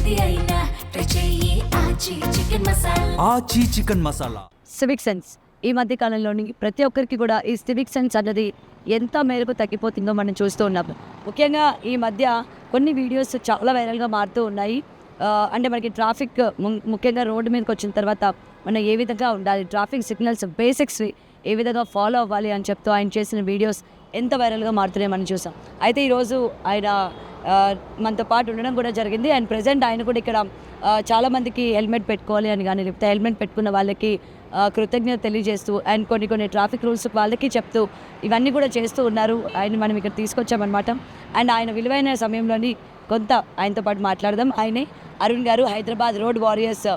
ఏది అయినా ట్రై చెయ్యి ఆచి చికెన్ మసాలా. సివిక్ సెన్స్ ఈ మధ్య కాలంలోని ప్రతి ఒక్కరికి కూడా ఈ సివిక్ సెన్స్ అన్నది ఎంత మేరకు తగ్గిపోతుందో మనం చూస్తూ ఉన్నాము. ముఖ్యంగా ఈ మధ్య కొన్ని వీడియోస్ చాలా వైరల్గా మారుతూ ఉన్నాయి. అంటే మనకి ట్రాఫిక్ ముఖ్యంగా రోడ్డు మీదకి వచ్చిన తర్వాత మనం ఏ విధంగా ఉండాలి, ట్రాఫిక్ సిగ్నల్స్ బేసిక్స్ ఏ విధంగా ఫాలో అవ్వాలి అని చెప్తూ ఆయన చేసిన వీడియోస్ ఎంత వైరల్గా మారుతున్నాయో మనం చూసాం. అయితే ఈరోజు ఆయన మనతో పాటు ఉండడం కూడా జరిగింది. అండ్ ప్రజెంట్ ఆయన కూడా ఇక్కడ చాలామందికి హెల్మెట్ పెట్టుకోవాలి అని కానీ, లేకపోతే హెల్మెట్ పెట్టుకున్న వాళ్ళకి కృతజ్ఞత తెలియజేస్తూ అండ్ కొన్ని ట్రాఫిక్ రూల్స్ వాళ్ళకి చెప్తూ ఇవన్నీ కూడా చేస్తూ ఉన్నారు. ఆయన మనం ఇక్కడ తీసుకొచ్చామన్నమాట. అండ్ ఆయన విలువైన సమయంలోని కొంత ఆయనతో పాటు మాట్లాడదాం. ఆయనే అరుణ్ గారు, హైదరాబాద్ రోడ్ వారియర్స్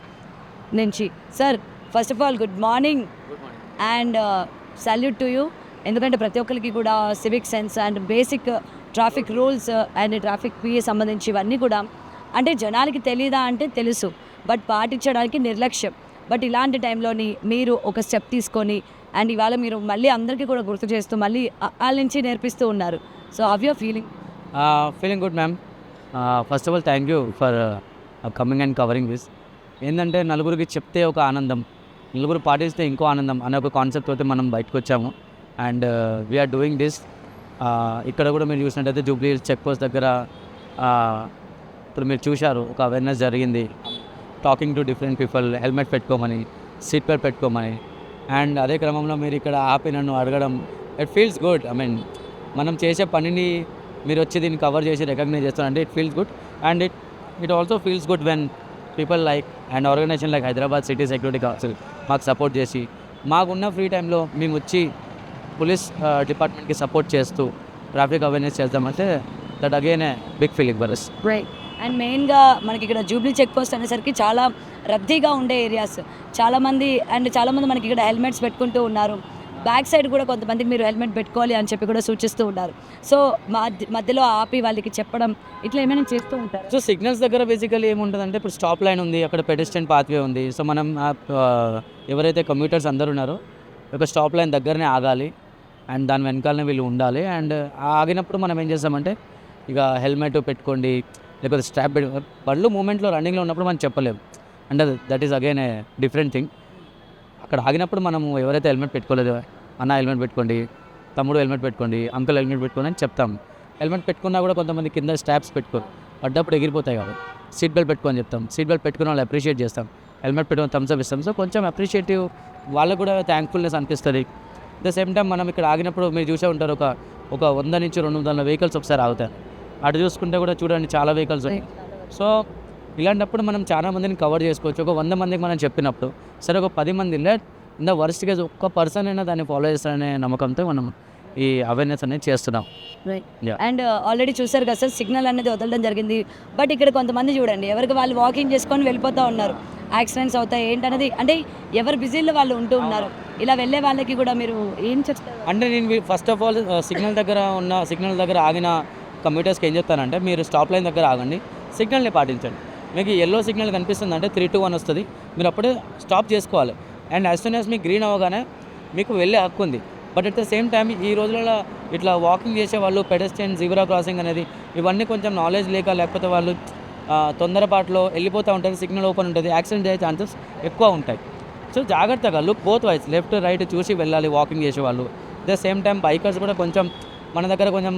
నుంచి. Sir, first of all good morning and salute to you. ఎందుకంటే ప్రతి ఒక్కరికి కూడా civic sense and basic traffic rules and ట్రాఫిక్కి సంబంధించి ఇవన్నీ కూడా అంటే జనాలకి తెలియదా అంటే తెలుసు, బట్ పాటించడానికి నిర్లక్ష్యం. బట్ ఇలాంటి టైంలోని మీరు ఒక స్టెప్ తీసుకొని అండ్ ఇవాళ మీరు మళ్ళీ అందరికీ కూడా గుర్తు చేస్తూ మళ్ళీ వాళ్ళ నుంచి నేర్పిస్తూ ఉన్నారు. So how you're feeling? Feeling good ma'am. First of all thank you for coming and covering this. ఏంటంటే నలుగురికి చెప్తే ఒక ఆనందం, నలుగురు పాటిస్తే ఇంకో ఆనందం అనే ఒక కాన్సెప్ట్ అయితే మనం బయటకు వచ్చాము. And we are doing this. ఇక్కడ కూడా మీరు చూసినట్టయితే జూబ్లీ హిల్స్ చెక్ పోస్ట్ దగ్గర ఇప్పుడు మీరు చూశారు, ఒక అవేర్నెస్ జరిగింది. Talking to different people, helmet పెట్టుకోమని, సీట్ బెల్ట్ పెట్టుకోమని. అండ్ అదే క్రమంలో మీరు ఇక్కడ ఆపి నన్ను అడగడం, it feels good. I mean మనం చేసే పనిని మీరు వచ్చి దీన్ని కవర్ చేసి రికగ్నైజ్ చేస్తారంటే it feels good. And it also feels good when people like and organisation like Hyderabad city security council మాకు సపోర్ట్ చేసి, మాకున్న ఫ్రీ టైంలో మేము వచ్చి పోలీస్ డిపార్ట్మెంట్కి సపోర్ట్ చేస్తూ ట్రాఫిక్ అవేర్నెస్ చేద్దామంటే that again a big feeling for us. Right. And మెయిన్గా మనకి ఇక్కడ జూబ్లీ చెక్ పోస్ట్ అనేసరికి చాలా రద్దీగా ఉండే ఏరియాస్, చాలామంది మనకి ఇక్కడ హెల్మెట్స్ పెట్టుకుంటూ ఉన్నారు. బ్యాక్ సైడ్ కూడా కొంతమందికి మీరు హెల్మెట్ పెట్టుకోవాలి అని చెప్పి కూడా సూచిస్తూ ఉన్నారు. సో మధ్యలో ఆపి వాళ్ళకి చెప్పడం ఇట్లా ఏమైనా చేస్తూ ఉంటారు. సో సిగ్నల్స్ దగ్గర బేసికలీ ఏముంటుందంటే, ఇప్పుడు స్టాప్ లైన్ ఉంది, అక్కడ పెడెస్ట్రియన్ పాత్వే ఉంది. సో మనం ఎవరైతే కమ్యూటర్స్ అందరు ఉన్నారో ఒక స్టాప్ లైన్ దగ్గరనే ఆగాలి అండ్ దాని వెనకాలనే వీళ్ళు ఉండాలి. అండ్ ఆగినప్పుడు మనం ఏం చేస్తామంటే ఇక హెల్మెట్ పెట్టుకోండి, లేకపోతే స్ట్రాప్ పెట్టుకోండి. బళ్ళు మూమెంట్లో రన్నింగ్లో ఉన్నప్పుడు మనం చెప్పలేము. And that is again a different thing. అక్కడ ఆగినప్పుడు మనము ఎవరైతే హెల్మెట్ పెట్టుకోలేదో, అన్న హెల్మెట్ పెట్టుకోండి, తమ్ముడు హెల్మెట్ పెట్టుకోండి, అంకుల్ హెల్మెట్ పెట్టుకోండి అని చెప్తాం. హెల్మెట్ పెట్టుకున్నా కూడా కొంతమంది కింద స్ట్రాప్స్ పెట్టుకోరు, పడ్డప్పుడు ఎగిరిపోతాయి కాబట్టి సీట్ బెల్ట్ పెట్టుకొని చెప్తాం. సీట్ బెల్ట్ పెట్టుకున్న వాళ్ళు అప్రిషియేట్ చేస్తాం, హెల్మెట్ పెట్టుకొని థమ్స్ అప్ ఇస్తాం. సో కొంచెం అప్రిషియేటివ్, వాళ్ళకు కూడా థ్యాంక్ఫుల్నెస్ అనిపిస్తుంది. ద సేమ్ టైం మనం ఇక్కడ ఆగినప్పుడు మీరు చూసే ఉంటారు, ఒక 100 నుంచి 200 వెహికల్స్ ఒకసారి ఆగుతారు. అటు చూసుకుంటే కూడా చూడండి చాలా వెహికల్స్ ఉన్నాయి. సో ఇలాంటప్పుడు మనం చాలా మందిని కవర్ చేసుకోవచ్చు. ఒక 100 మందికి మనం చెప్పినప్పుడు సరే ఒక 10 మంది ఇన్ ద వర్స్ట్ కేసు ఒక్క పర్సన్ అయినా దాన్ని ఫాలో చేస్తారనే నమ్మకంతో మనం ఈ అవేర్నెస్ అనేది చేస్తున్నాం. అండ్ ఆల్రెడీ చూసారు కదా సార్, సిగ్నల్ అనేది వదలడం జరిగింది. బట్ ఇక్కడ కొంతమంది చూడండి ఎవరికి వాళ్ళు వాకింగ్ చేసుకొని వెళ్ళిపోతూ ఉన్నారు. యాక్సిడెంట్స్ అవుతాయి ఏంటనేది అంటే ఎవరు బిజీలో వాళ్ళు ఉంటూ ఉన్నారు. ఇలా వెళ్ళే వాళ్ళకి కూడా మీరు ఏం చెప్తారు? అంటే నేను ఫస్ట్ ఆఫ్ ఆల్ సిగ్నల్ దగ్గర ఆగిన కమ్యూటర్స్కి ఏం చెప్తానంటే, మీరు స్టాప్ లైన్ దగ్గర ఆగండి, సిగ్నల్ని పాటించండి. మీకు ఎల్లో సిగ్నల్ కనిపిస్తుంది అంటే 3 to 1 వస్తుంది, మీరు అప్పుడే స్టాప్ చేసుకోవాలి. అండ్ యాజ్ సూన్ యాజ్ మీకు గ్రీన్ అవ్వగానే మీకు వెళ్ళే హక్కు ఉంది. But at the same time ఈ రోజులలో ఇట్లా వాకింగ్ చేసే వాళ్ళు పెడెస్ట్రియన్ జీబ్రా క్రాసింగ్ అనేది ఇవన్నీ కొంచెం నాలెడ్జ్ లేకపోతే వాళ్ళు తొందరపాటులో వెళ్ళిపోతూ ఉంటారు. సిగ్నల్ ఓపెన్ ఉంటుంది, యాక్సిడెంట్ అయ్యే ఛాన్సెస్ ఎక్కువ ఉంటాయి. సో జాగ్రత్తగా look both ways, left right చూసి వెళ్ళాలి వాకింగ్ చేసేవాళ్ళు. At the same time bikers కూడా కొంచెం మన దగ్గర కొంచెం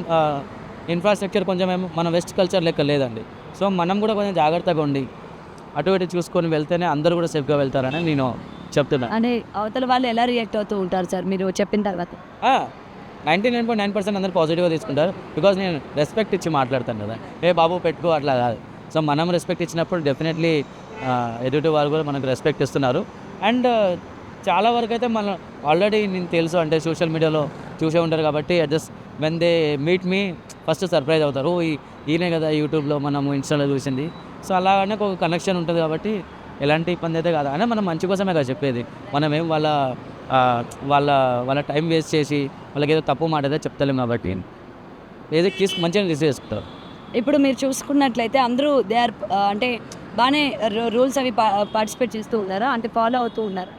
ఇన్ఫ్రాస్ట్రక్చర్ కొంచెం మన వెస్ట్ కల్చర్ లెక్క లేదండి. సో మనం కూడా కొంచెం జాగ్రత్తగా ఉండి అటు ఇటు చూసుకొని వెళ్తేనే అందరూ కూడా సేఫ్గా వెళ్తారని నేను చెప్తున్నాను. అంటే అవతల వాళ్ళు ఎలా రియాక్ట్ అవుతూ ఉంటారు సార్ మీరు చెప్పిన తర్వాత? 99.9% అందరూ పాజిటివ్గా తీసుకుంటారు. బికాజ్ నేను రెస్పెక్ట్ ఇచ్చి మాట్లాడతాను కదా, ఏ బాబు పెట్టుకో అట్లా కాదు. సో మనం రెస్పెక్ట్ ఇచ్చినప్పుడు డెఫినెట్లీ ఎదుటి వాళ్ళు కూడా మనకు రెస్పెక్ట్ ఇస్తున్నారు. అండ్ చాలా వరకు అయితే మనం ఆల్రెడీ నేను తెలుసు, అంటే సోషల్ మీడియాలో చూసే ఉంటారు కాబట్టి just when they meet me first surprise అవుతారు. ఈయనే కదా యూట్యూబ్లో మనము ఇన్స్టాలో చూసింది. సో అలాగనే ఒక కనెక్షన్ ఉంటుంది కాబట్టి ఎలాంటి ఇబ్బంది అయితే కాదు. అయినా మనం మంచి కోసమే కదా చెప్పేది. మనమేం వాళ్ళ టైం వేస్ట్ చేసి వాళ్ళకి ఏదో తప్పు మాట అయితే చెప్తలేము కాబట్టి ఏదో మంచిగా రిసీవ్ చేసుకుంటారు. ఇప్పుడు మీరు చూసుకున్నట్లయితే అందరూ దే ఆర్ అంటే బాగానే రూల్స్ అవి పార్టిసిపేట్ చేస్తూ ఉన్నారా, అంటే ఫాలో అవుతూ ఉన్నారా?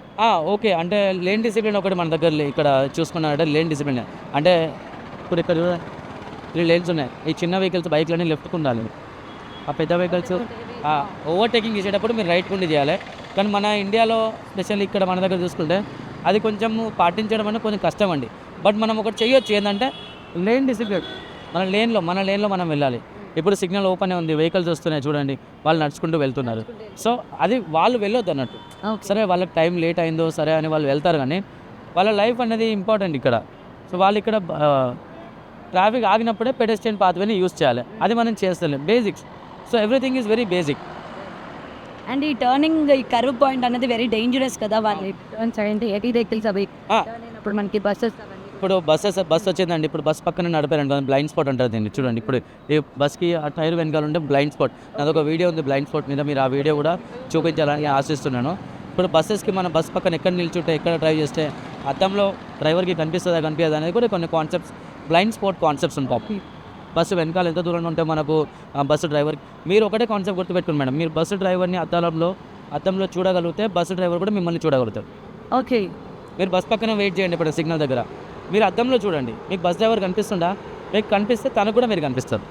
ఓకే. అంటే లేన్ డిసిప్లిన్ ఒకటి మన దగ్గర ఇక్కడ చూసుకున్నారంటే లేన్ డిసిప్లిన్ అంటే ఇప్పుడు ఇక్కడ 3 లేన్స్ ఉన్నాయి. ఈ చిన్న వెహికల్స్ బైక్లన్నీ లెఫ్ట్కి ఉండాలి. ఆ పెద్ద వెహికల్స్ ఓవర్టేకింగ్ చేసేటప్పుడు మీరు రైట్ ఉండి చేయాలి. కానీ మన ఇండియాలో స్పెషల్లీ ఇక్కడ మన దగ్గర చూసుకుంటే అది కొంచెం పాటించడం అనేది కొంచెం కష్టం అండి. బట్ మనం ఒకటి చేయొచ్చు, ఏంటంటే లేన్ డిసిప్లిన్. మన లేన్లో మనం వెళ్ళాలి. ఇప్పుడు సిగ్నల్ ఓపెన్ ఉంది, వెహికల్స్ వస్తున్నాయి చూడండి, వాళ్ళు నడుచుకుంటూ వెళ్తున్నారు. సో అది వాళ్ళు వెళ్ళొద్దు అన్నట్టు. సరే వాళ్ళకి టైం లేట్ అయిందో సరే అని వాళ్ళు వెళ్తారు, కానీ వాళ్ళ లైఫ్ అనేది ఇంపార్టెంట్ ఇక్కడ. సో వాళ్ళు ఇక్కడ ట్రాఫిక్ ఆగినప్పుడే పెడెస్ట్రియన్ పాత్వేని యూస్ చేయాలి. అది మనం చేస్తలేం, basics. So everything is very basic. And ఈ టర్నింగ్, ఈ కర్వ్ పాయింట్ అనేది వెరీ డేంజరస్ కదా. వాళ్ళు టర్న్స్ అంటే ఎటీ వెహికల్స్ అవి ఇప్పుడు మనకి బస్సెస్ ఇప్పుడు బస్ వచ్చిందండి, ఇప్పుడు బస్ పక్కన నడిపారండి, బ్లైండ్ స్పాట్ అంటారు దీన్ని. చూడండి ఇప్పుడు ఈ బస్కి ఆ టైర్ వెనకాల ఉంటే బ్లైండ్ స్పాట్. నాదొక వీడియో ఉంది బ్లైండ్ స్పాట్ మీద, మీరు ఆ వీడియో కూడా చూపించాలని ఆశిస్తున్నాను. ఇప్పుడు బస్సెస్కి మన బస్ పక్కన ఎక్కడ నిల్చుంటే ఎక్కడ డ్రైవ్ చేస్తే అద్దంలో డ్రైవర్కి కనిపిస్తుందా కనిపించదు అనేది కూడా కొన్ని కాన్సెప్ట్స్, బ్లైండ్ స్పాట్ కాన్సెప్ట్స్ ఉంటాయి. బస్సు వెనకాల ఎంత దూరంలో ఉంటే మనకు బస్సు డ్రైవర్, మీరు ఒకటే కాన్సెప్ట్ గుర్తుపెట్టుకోండి మేడం, మీరు బస్సు డ్రైవర్ని అద్దంలో చూడగలిగితే బస్సు డ్రైవర్ కూడా మిమ్మల్ని చూడగలుగుతారు. ఓకే, మీరు బస్ పక్కన వెయిట్ చేయండి ఇప్పుడు సిగ్నల్ దగ్గర, మీరు అద్దంలో చూడండి, మీకు బస్ డ్రైవర్ కనిపిస్తుందా, మీకు కనిపిస్తే తనకు కూడా మీరు కనిపిస్తారు.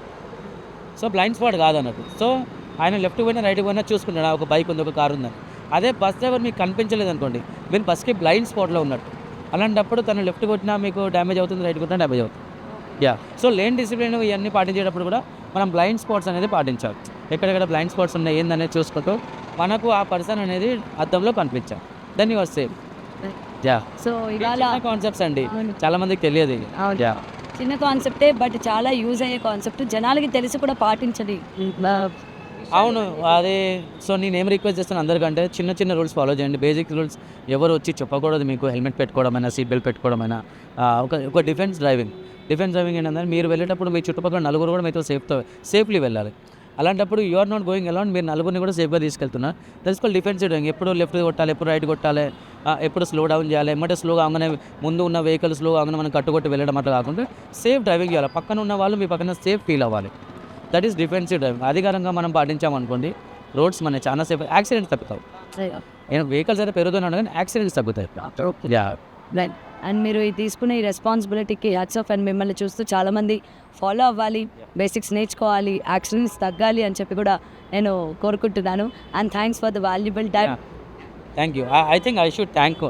సో బ్లైండ్ స్పాట్ కాదన్నట్టు. సో ఆయన లెఫ్ట్ పోయినా రైట్ పోయినా చూసుకుంటాడు, ఒక బైక్ ఉంది, ఒక కార్ ఉందని. అదే బస్ డ్రైవర్ మీకు కనిపించలేదు అనుకోండి, మీరు బస్కి బ్లైండ్ స్పాట్లో ఉన్నట్టు. అలాంటప్పుడు తను లెఫ్ట్ కొట్టినా మీకు డ్యామేజ్ అవుతుంది, రైట్ కొట్టినా డ్యామేజ్ అవుతుంది. సో లేన్ డిసిప్లిన్ ఇవన్నీ పాటించేటప్పుడు కూడా మనం బ్లైండ్ స్పాట్స్ అనేది పాటించాలి. ఎక్కడెక్కడ బ్లైండ్ స్పాట్స్ ఉన్నాయి ఏందనేది చూసుకుంటూ మనకు ఆ పర్సన్ అనేది అద్దంలో కనిపించాలి. Then you are safe. So ఇవాళ కాన్సెప్ట్స్ అండి, చాలా మందికి తెలియదు. చిన్న కాన్సెప్టే, బట్ చాలా యూజ్ అయ్యే కాన్సెప్ట్, జనాలకి తెలిసి కూడా పాటించది. అవును, అదే. సో నేను ఏం రిక్వెస్ట్ చేస్తాను అందరికంటే, చిన్న చిన్న రూల్స్ ఫాలో చేయండి, బేసిక్ రూల్స్. ఎవరు వచ్చి చెప్పకూడదు మీకు, హెల్మెట్ పెట్టుకోవడమైనా, సీట్ బెల్ట్ పెట్టుకోవడమైనా. ఒక డిఫెన్స్ డ్రైవింగ్ ఏంటంటే, మీరు వెళ్ళేటప్పుడు మీ చుట్టుపక్కల నలుగురు కూడా మీతో సేఫ్లీ వెళ్ళాలి. అలాంటప్పుడు you are not going alone, మీరు నలుగురిని కూడా సేఫ్గా తీసుకెళ్తున్నారు. That's called defensive driving. ఎప్పుడు లెఫ్ట్ కొట్టాలి, ఎప్పుడు రైట్ కొట్టాలి, ఎప్పుడు స్లో డౌన్ చేయాలి, ఎమ్మటే స్లోగా అవగానే ముందు ఉన్న వెహికల్ స్లోగా అవగానే మనం కట్టుకొట్టి వెళ్ళడం అట్లా కాకుండా సేఫ్ డ్రైవింగ్ చేయాలి. పక్కన ఉన్న వాళ్ళు మీ పక్కన సేఫ్ ఫీల్ అవ్వాలి. That is defensive driving. అధికారంగా మనం పాటించామనుకోండి, రోడ్స్ మన చాలా సేఫ్, యాక్సిడెంట్స్ తగ్గుతాయి. వెహికల్స్ అయితే పెరుగుతున్నాడు కానీ యాక్సిడెంట్స్ తగ్గుతాయి. రైట్. అండ్ మీరు తీసుకునే ఈ రెస్పాన్సిబిలిటీకి హ్యాట్స్ ఆఫ్. అండ్ మిమ్మల్ని చూస్తూ చాలామంది ఫాలో అవ్వాలి, బేసిక్స్ నేర్చుకోవాలి, యాక్సిడెంట్స్ తగ్గాలి అని చెప్పి కూడా నేను కోరుకుంటున్నాను. And thanks for the valuable time. Thank you. I think I should thank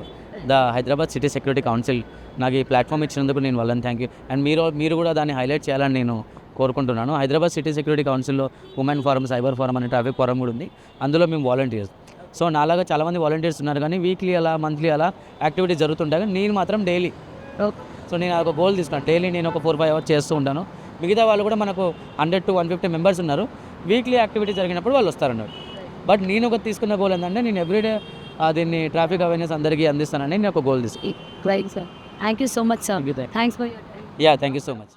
the Hyderabad city security council నాకు ఈ ప్లాట్ఫామ్ ఇచ్చినందుకు నేను వాళ్ళని థ్యాంక్ యూ. అండ్ మీరు కూడా దాన్ని హైలైట్ చేయాలని నేను కోరుకుంటున్నాను. హైదరాబాద్ సిటీ సెక్యూరిటీ కౌన్సిల్లో ఉమెన్ ఫోరం, సైబర్ ఫోరం అనే ట్రాఫిక్ ఫోరం కూడా ఉంది. అందులో మేము వాలంటీర్స్. సో నాలాగా చాలామంది వాలంటీర్స్ ఉన్నారు, కానీ వీక్లీ అలా మంత్లీ అలా యాక్టివిటీస్ జరుగుతుంటాయి. కానీ నేను మాత్రం డైలీ. సో నేను ఒక గోల్ తీసుకున్నాను, డైలీ నేను ఒక 4-5 అవర్స్ చేస్తూ ఉంటాను. మిగతా వాళ్ళు కూడా మనకు 100 to 150 మెంబర్స్ ఉన్నారు. వీక్లీ యాక్టివిటీ జరిగినప్పుడు వాళ్ళు వస్తారన్నారు. బట్ నేను ఒక తీసుకున్న గోల్ ఏంటంటే, నేను ఎవ్రీడే దీన్ని ట్రాఫిక్ అవేర్నెస్ అందరికీ అందిస్తానని నేను ఒక గోల్ తీసుకున్నాను. Right sir, thank you so much sir. Thanks for your time. Thank you so much.